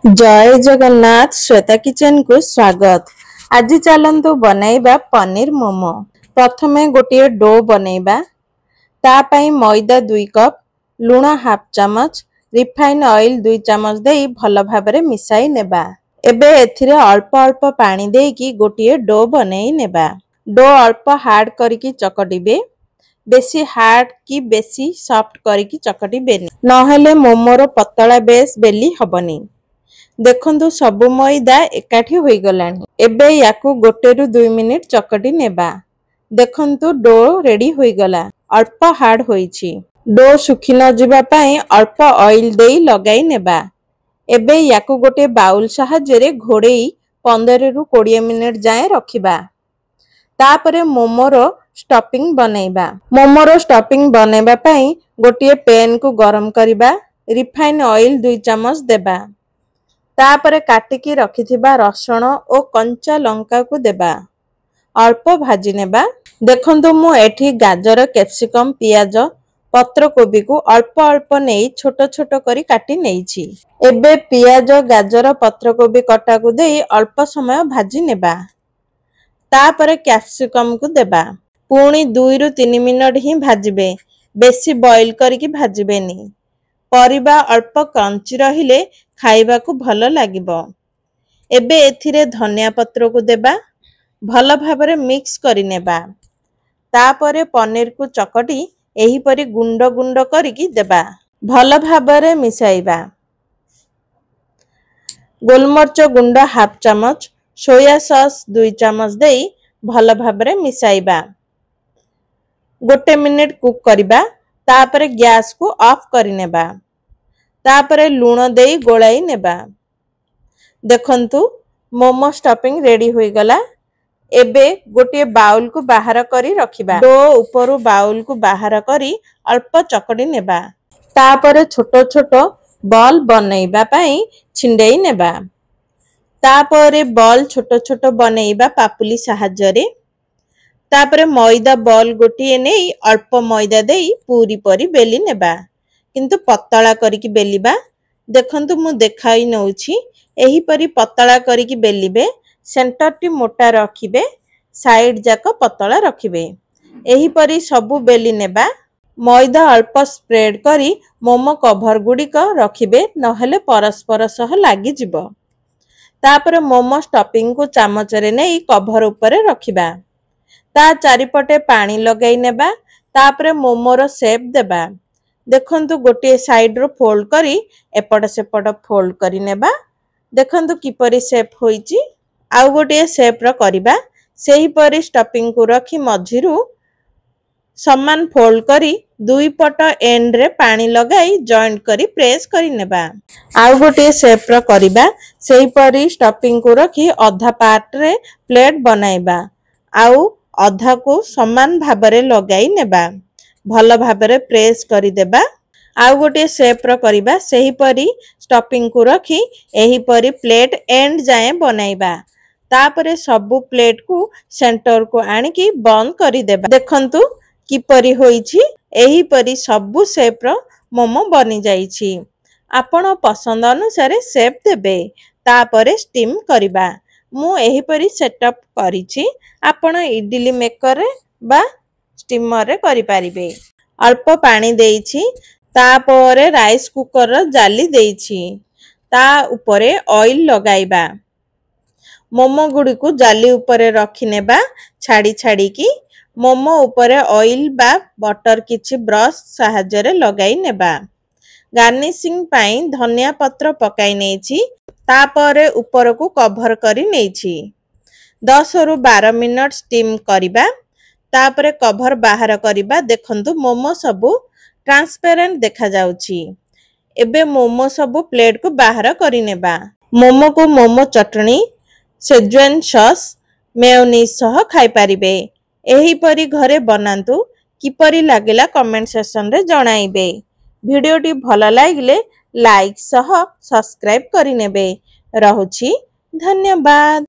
जय जगन्नाथ श्वेता किचन को स्वागत। आज चलंतु बनैबा पनीर मोमो। प्रथमे गोटे डो बनैबा। ता पई मैदा 2 कप, लूण हाफ चमच, रिफाइन ऑयल 2 चमच देई भल भाबरे मिसाई नेबा। एबे एथिरे अल्प अल्प पानी देकी गोटे डो बनै नेबा। डो अल्प हार्ड करिकी चकटिबे। बेसी हार्ड की बेसी सॉफ्ट करिकी चकटिबेनी, नहेले मोमोर पतला बेस बेली हबनी। देखंतु सबु मैदा एकाठी होई गलानी। एबे याकू 1 ରୁ 2 मिनिट चकटी नेबा। देखंतु डो रेडी होई गला। अल्प हार्ड होईची। डो सुखी न जिबा पई अल्प ऑयल देई लगाई नेबा। एबे याकू गोटे बाउल सहायरे घोड़ेई 15 ରୁ 20 मिनिट जाए रखिबा। तापरे मोमोर स्टफिंग बनैबा। मोमोर स्टफिंग बनैबा पई गोटे पैन को गरम करिबा। रिफाइन ऑयल 2 चमच देबा। तापरे काटिकी रखिथिबा रसुण ओ कंचा लंका को देबा। अल्प भाजी नेबा। देखंतु मु एठी गाजर, कैप्सिकम, पियाज, पत्र कोबी को अल्प अल्प नेई छोट छोट करी काटी नेईची। एबे पियाज, गाजर, पत्र कोबी कटा को देई अल्प समय भाजी नेबा। तापरे कैप्सिकम को देबा। पुणी 2 ରୁ 3 मिनट ही भाजिबे। बेसी बॉईल करिकी भाजिबेनी। परिबा अल्प क्रंची रहिले खाइबा को भल लागिबो। एबे एथिरे धनिया पत्र को देबा। भल भाबरे मिक्स करि नेबा। तापरे पनीर को चकटी एही परी गुंड गुंड करिकी देबा। भल भाबरे मिसाइबा। गोलमर्च गुंड हाफ चमच, सोया सॉस 2 चमच देई भल भाबरे मिसाइबा। 1 मिनिट कुक करिबा। तापरे गैस को ऑफ करि नेबा। तापरे लूण देई गोलाई नेबा। देखंतु मोमो स्टफिंग रेडी होई गला। एबे गोटे बाउल को बाहर करी रखिबा। डो ऊपरु बाउल को बाहर करी अल्प चकड़ी नेबा। तापरे छोटो छोटो बॉल बनैबा पई छिंडेई नेबा। तापरे बॉल छोटो छोटो बनैबा पापुली सहायरे। तापरे मैदा बॉल गोटिए नेई अल्प मैदा देई पूरी परी बेली नेबा। किंतु पतला करिकी बेलिबा। देखंतु मु देखाई नउछि। एही परी पतला करिकी बेलिबे। सेंटर टी मोटा रखिबे, साइड जाक पतला रखिबे। एही परी सबु बेली नेबा। मैदा अल्प स्प्रेड करी मोमो कवर गुडिक रखिबे, नहेले परस्पर सह लागि जिवो। तापरे मोमो स्टफिंग को चामचरे नेई कवर ऊपर रखिबा। ता चारिपटे पानी लगाई नेबा। तापरे मोमोर शेप देबा। देखंतु गोटे साइड रो फोल्ड करी एपट सेपट फोल्ड करी नेबा। देखंतु किपरि शेप होईची। आउ गोटे शेप रो करिबा। सेही परी स्टफिंग को रखी मझिरु समान फोल्ड करी दुई पट एंड रे पानी लगाई जॉइंट करी प्रेस करी नेबा। आउ गोटे शेप रो करिबा। सेही परी स्टफिंग को रखी अधा पार्ट रे प्लेट बनाइबा। आउ अधा को समान भाबरे लगाई नेबा। भल भाबरे प्रेस करी देबा। आउ गोटे शेप रो करिबा। सेही परी स्टफिंग को रखी एही परी प्लेट एंड जाए बनाइबा। तापरे सबु प्लेट को सेंटर को आनिकी बंद करी देबा। देखंतु किपरि होईची। एही परी सबु शेप रो मोमो बनी जाईची। आपण पसंद अनुसार शेप देबे। तापरे स्टीम करिबा। मु एही परी सेटअप करिची। आपण इडली मेकर रे बा स्टीमर रे करि पारिबे। अल्प पानी देइछि। तापरे राइस कुकर रो जाली देइछि। ता ऊपरे ऑयल लगाइबा। मोमो गुडी को जाली ऊपरे रखि नेबा। छाड़ी छाड़ी की मोमो ऊपरे ऑयल बा बटर किछि ब्रश सहायरे लगाई नेबा। गार्निशिंग पाई धनिया पत्र पकाई नेछि। तापरे ऊपर को कवर करी नेछि। 10 ରୁ 12 मिनट स्टीम करिबा। तापरे कवर बाहर करिबा। देखंतु मोमो सबु ट्रांसपेरेंट देखा जाउची। एबे मोमो सबु प्लेट को बाहर करि नेबा। मोमो को मोमो चटनी, सेजवान सॉस, मेयोनीज सह खाई पारिबे। एही परी घरे बनांतु। किपरि लागिला कमेंट सेक्शन रे जणाइबे। वीडियोटी भल लागिले लाइक सह सब्सक्राइब करि नेबे। रहुछि धन्यवाद।